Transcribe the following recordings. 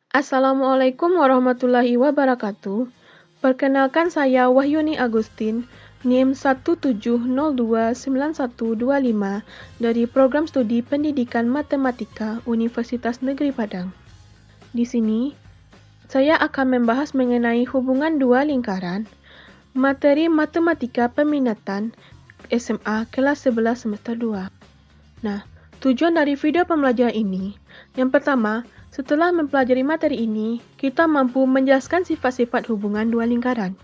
Assalamualaikum warahmatullahi wabarakatuh. Perkenalkan saya Wahyuni Agustin, NIM 170291125 dari Program Studi Pendidikan Matematika Universitas Negeri Padang. Di sini, saya akan membahas mengenai hubungan dua lingkaran, materi matematika peminatan SMA kelas 11 semester 2. Nah, tujuan dari video pembelajaran ini, yang pertama, setelah mempelajari materi ini, kita mampu menjelaskan sifat-sifat hubungan dua lingkaran.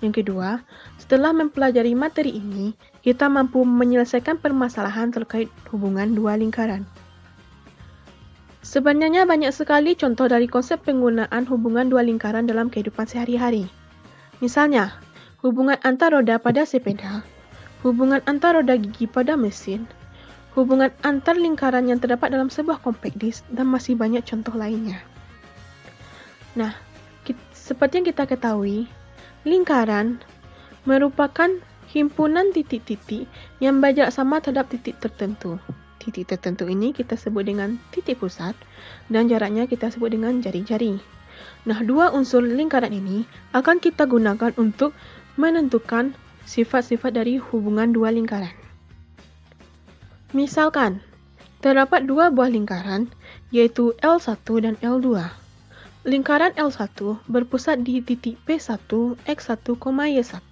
Yang kedua, setelah mempelajari materi ini, kita mampu menyelesaikan permasalahan terkait hubungan dua lingkaran. Sebenarnya banyak sekali contoh dari konsep penggunaan hubungan dua lingkaran dalam kehidupan sehari-hari. Misalnya, hubungan antar roda pada sepeda, hubungan antar roda gigi pada mesin, hubungan antar lingkaran yang terdapat dalam sebuah compact disk, dan masih banyak contoh lainnya. Nah, seperti yang kita ketahui, lingkaran merupakan himpunan titik-titik yang berjarak sama terhadap titik tertentu. Titik tertentu ini kita sebut dengan titik pusat, dan jaraknya kita sebut dengan jari-jari. Nah, dua unsur lingkaran ini akan kita gunakan untuk menentukan sifat-sifat dari hubungan dua lingkaran. Misalkan, terdapat dua buah lingkaran, yaitu L1 dan L2. Lingkaran L1 berpusat di titik P1, X1, Y1,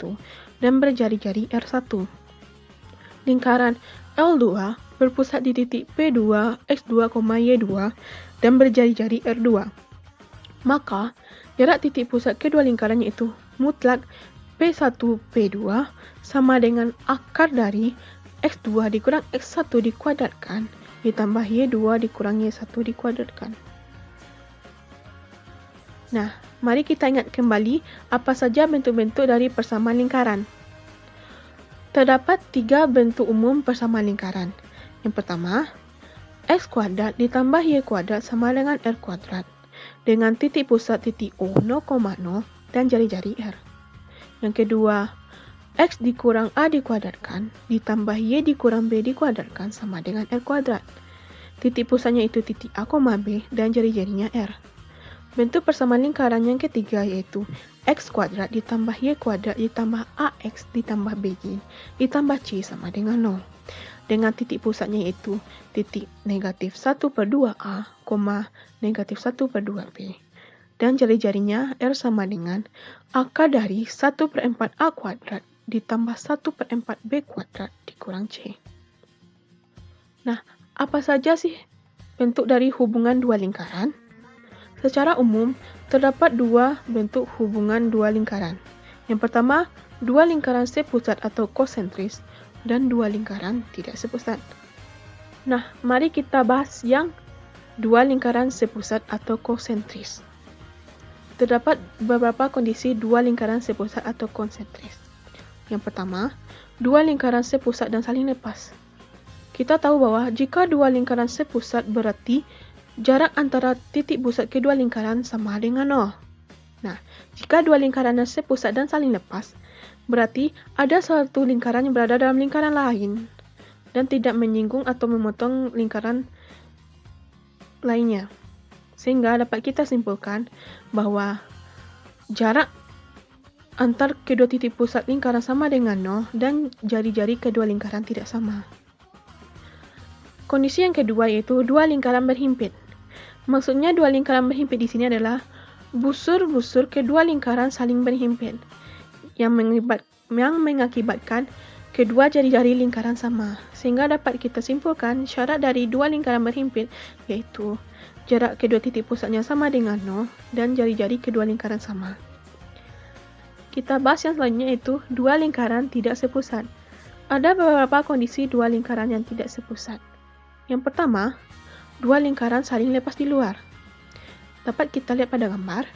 dan berjari-jari R1. Lingkaran L2 berpusat di titik P2, X2, Y2, dan berjari-jari R2. Maka, jarak titik pusat kedua lingkaran yaitu mutlak P1, P2 sama dengan akar dari X2 dikurang X1 dikuadratkan ditambah Y2 dikurang Y1 dikuadratkan. Nah, mari kita ingat kembali apa saja bentuk-bentuk dari persamaan lingkaran. Terdapat tiga bentuk umum persamaan lingkaran. Yang pertama, X kuadrat ditambah Y kuadrat sama dengan R kuadrat dengan titik pusat titik O 0,0 dan jari-jari R. Yang kedua, X dikurang A dikuadratkan ditambah Y dikurang B dikuadratkan sama dengan R kuadrat. Titik pusatnya itu titik A, B dan jari-jarinya R. Bentuk persamaan lingkaran yang ketiga yaitu X kuadrat ditambah Y kuadrat ditambah AX ditambah BY ditambah C sama dengan 0. Dengan titik pusatnya yaitu titik negatif 1/2A, negatif 1/2B. Dan jari-jarinya R sama dengan akar dari 1/4A kuadrat ditambah 1/4B kuadrat dikurang C. Nah, apa saja sih bentuk dari hubungan dua lingkaran? Secara umum, terdapat dua bentuk hubungan dua lingkaran. Yang pertama, dua lingkaran sepusat atau konsentris, dan dua lingkaran tidak sepusat. Nah, mari kita bahas yang dua lingkaran sepusat atau konsentris. Terdapat beberapa kondisi dua lingkaran sepusat atau konsentris. Yang pertama, dua lingkaran sepusat dan saling lepas. Kita tahu bahwa jika dua lingkaran sepusat berarti jarak antara titik pusat kedua lingkaran sama dengan 0. Nah, jika dua lingkaran sepusat dan saling lepas, berarti ada satu lingkaran yang berada dalam lingkaran lain dan tidak menyinggung atau memotong lingkaran lainnya. Sehingga dapat kita simpulkan bahwa jarak antar kedua titik pusat lingkaran sama dengan 0 dan jari-jari kedua lingkaran tidak sama. Kondisi yang kedua yaitu dua lingkaran berhimpit. Maksudnya dua lingkaran berhimpit di sini adalah busur-busur kedua lingkaran saling berhimpit yang mengakibatkan kedua jari-jari lingkaran sama. Sehingga dapat kita simpulkan syarat dari dua lingkaran berhimpit yaitu jarak kedua titik pusatnya sama dengan 0 dan jari-jari kedua lingkaran sama. Kita bahas yang selanjutnya yaitu dua lingkaran tidak sepusat. Ada beberapa kondisi dua lingkaran yang tidak sepusat. Yang pertama, dua lingkaran saling lepas di luar. Dapat kita lihat pada gambar.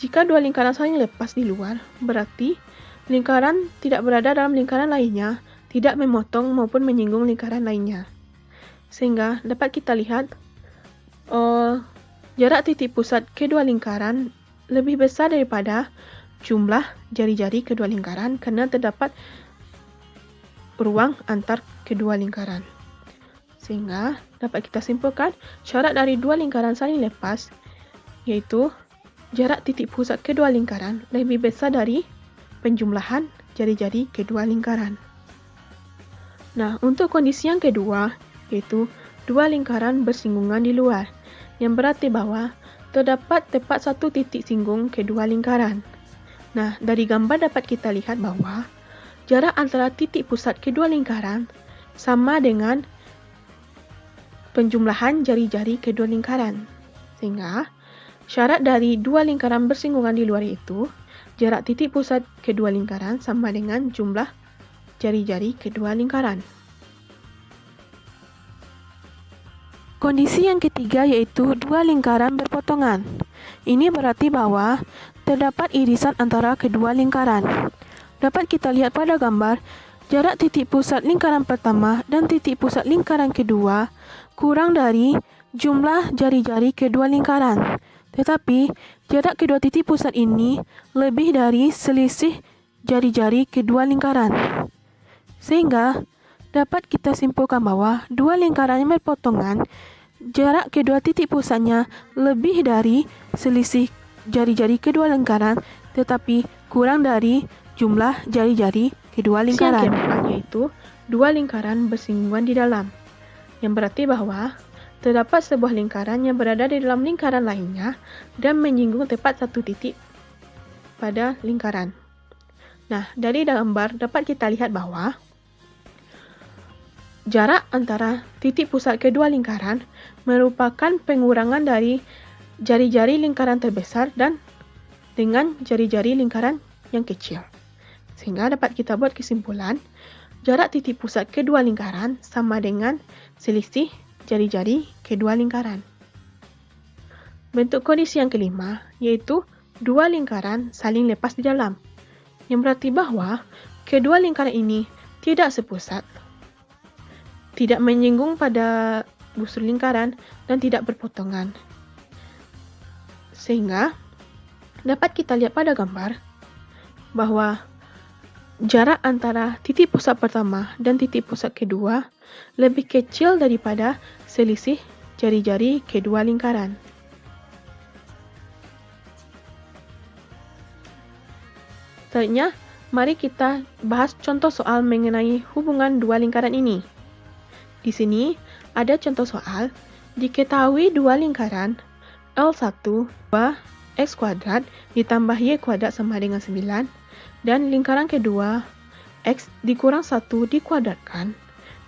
Jika dua lingkaran saling lepas di luar, berarti lingkaran tidak berada dalam lingkaran lainnya, tidak memotong maupun menyinggung lingkaran lainnya. Sehingga dapat kita lihat jarak titik pusat kedua lingkaran lebih besar daripada jumlah jari-jari kedua lingkaran karena terdapat ruang antar kedua lingkaran. Sehingga dapat kita simpulkan syarat dari dua lingkaran saling lepas yaitu jarak titik pusat kedua lingkaran lebih besar dari penjumlahan jari-jari kedua lingkaran. Nah, untuk kondisi yang kedua, yaitu dua lingkaran bersinggungan di luar, yang berarti bahwa terdapat tepat satu titik singgung kedua lingkaran. Nah, dari gambar dapat kita lihat bahwa jarak antara titik pusat kedua lingkaran sama dengan penjumlahan jari-jari kedua lingkaran. Sehingga, syarat dari dua lingkaran bersinggungan di luar itu, jarak titik pusat kedua lingkaran sama dengan jumlah jari-jari kedua lingkaran. Kondisi yang ketiga yaitu dua lingkaran berpotongan. Ini berarti bahwa terdapat irisan antara kedua lingkaran. Dapat kita lihat pada gambar, jarak titik pusat lingkaran pertama dan titik pusat lingkaran kedua kurang dari jumlah jari-jari kedua lingkaran. Tetapi, jarak kedua titik pusat ini lebih dari selisih jari-jari kedua lingkaran. Sehingga, dapat kita simpulkan bahwa dua lingkaran yang berpotongan, jarak kedua titik pusatnya lebih dari selisih jari-jari kedua lingkaran, tetapi kurang dari jumlah jari-jari kedua lingkaran. Yang keempat yaitu dua lingkaran bersinggungan di dalam, yang berarti bahwa terdapat sebuah lingkaran yang berada di dalam lingkaran lainnya dan menyinggung tepat satu titik pada lingkaran. Nah, dari gambar dapat kita lihat bahwa jarak antara titik pusat kedua lingkaran merupakan pengurangan dari jari-jari lingkaran terbesar dan dengan jari-jari lingkaran yang kecil. Sehingga dapat kita buat kesimpulan, jarak titik pusat kedua lingkaran sama dengan selisih jari-jari kedua lingkaran. Bentuk kondisi yang kelima, yaitu dua lingkaran saling lepas di dalam, yang berarti bahwa kedua lingkaran ini tidak sepusat, tidak menyinggung pada busur lingkaran, dan tidak berpotongan. Sehingga, dapat kita lihat pada gambar bahwa jarak antara titik pusat pertama dan titik pusat kedua lebih kecil daripada selisih jari-jari kedua lingkaran. Selanjutnya, mari kita bahas contoh soal mengenai hubungan dua lingkaran ini. Di sini ada contoh soal, diketahui dua lingkaran L1 2 x kuadrat ditambah y kuadrat sama dengan 9 dan lingkaran kedua x dikurang 1 dikuadratkan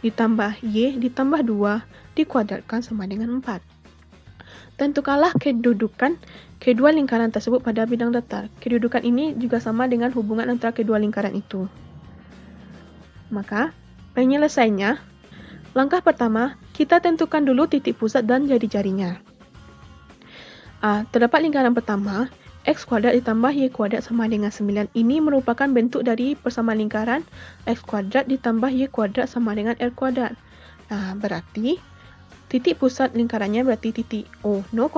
ditambah y ditambah 2 dikuadratkan sama dengan 4. Tentukanlah kedudukan kedua lingkaran tersebut pada bidang datar. Kedudukan ini juga sama dengan hubungan antara kedua lingkaran itu. Maka, penyelesaiannya, langkah pertama, kita tentukan dulu titik pusat dan jari-jarinya. Terdapat lingkaran pertama, x kuadrat ditambah y kuadrat sama dengan 9. Ini merupakan bentuk dari persamaan lingkaran x kuadrat ditambah y kuadrat sama dengan r kuadrat. Berarti, titik pusat lingkarannya berarti titik O 0,0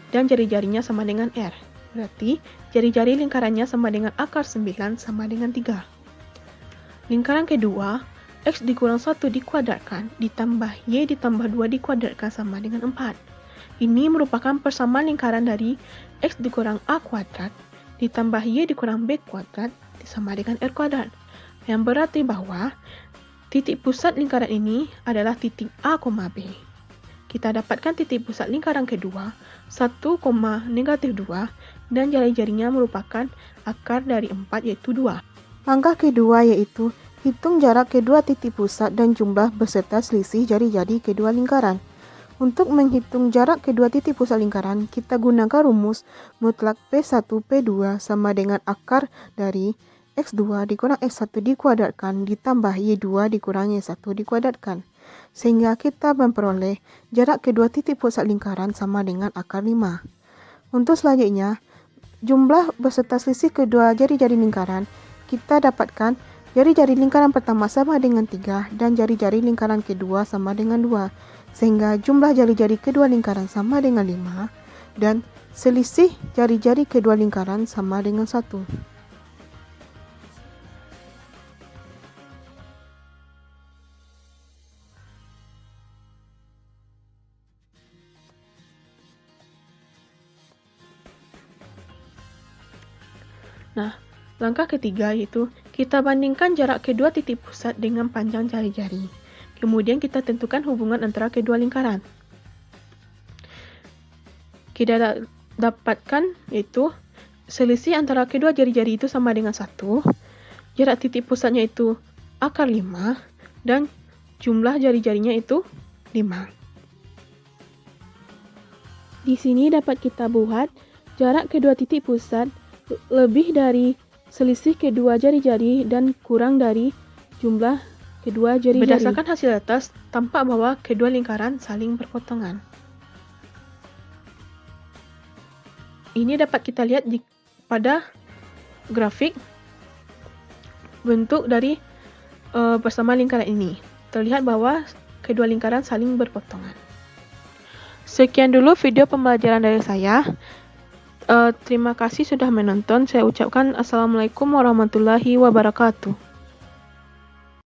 dan jari-jarinya sama dengan r. Berarti, jari-jari lingkarannya sama dengan akar 9 sama dengan 3. Lingkaran kedua, x dikurang 1 dikuadratkan ditambah y ditambah 2 dikuadratkan sama dengan 4. Ini merupakan persamaan lingkaran dari x dikurang a kuadrat ditambah y dikurang b kuadrat sama dengan r kuadrat. Yang berarti bahwa titik pusat lingkaran ini adalah titik A, B. Kita dapatkan titik pusat lingkaran kedua 1, negatif 2 dan jari-jarinya merupakan akar dari 4 yaitu 2. Langkah kedua yaitu hitung jarak kedua titik pusat dan jumlah beserta selisih jari-jari kedua lingkaran. Untuk menghitung jarak kedua titik pusat lingkaran, kita gunakan rumus mutlak P1 P2 sama dengan akar dari X2 dikurang X1 dikuadratkan ditambah Y2 dikurang Y1 dikuadratkan. Sehingga kita memperoleh jarak kedua titik pusat lingkaran sama dengan akar 5. Untuk selanjutnya, jumlah beserta selisih kedua jari-jari lingkaran, kita dapatkan jari-jari lingkaran pertama sama dengan 3 dan jari-jari lingkaran kedua sama dengan 2. Sehingga jumlah jari-jari kedua lingkaran sama dengan 5 dan selisih jari-jari kedua lingkaran sama dengan 1. Nah, langkah ketiga yaitu kita bandingkan jarak kedua titik pusat dengan panjang jari-jari. Kemudian kita tentukan hubungan antara kedua lingkaran. Kita dapatkan yaitu selisih antara kedua jari-jari itu sama dengan 1, jarak titik pusatnya itu akar 5, dan jumlah jari-jarinya itu 5. Di sini dapat kita buat jarak kedua titik pusat lebih dari selisih kedua jari-jari dan kurang dari jumlah kedua jari-jari. Berdasarkan hasil atas, tampak bahwa kedua lingkaran saling berpotongan. Ini dapat kita lihat pada grafik bentuk dari persamaan lingkaran ini. Terlihat bahwa kedua lingkaran saling berpotongan. Sekian dulu video pembelajaran dari saya. Terima kasih sudah menonton. Saya ucapkan Assalamualaikum warahmatullahi wabarakatuh.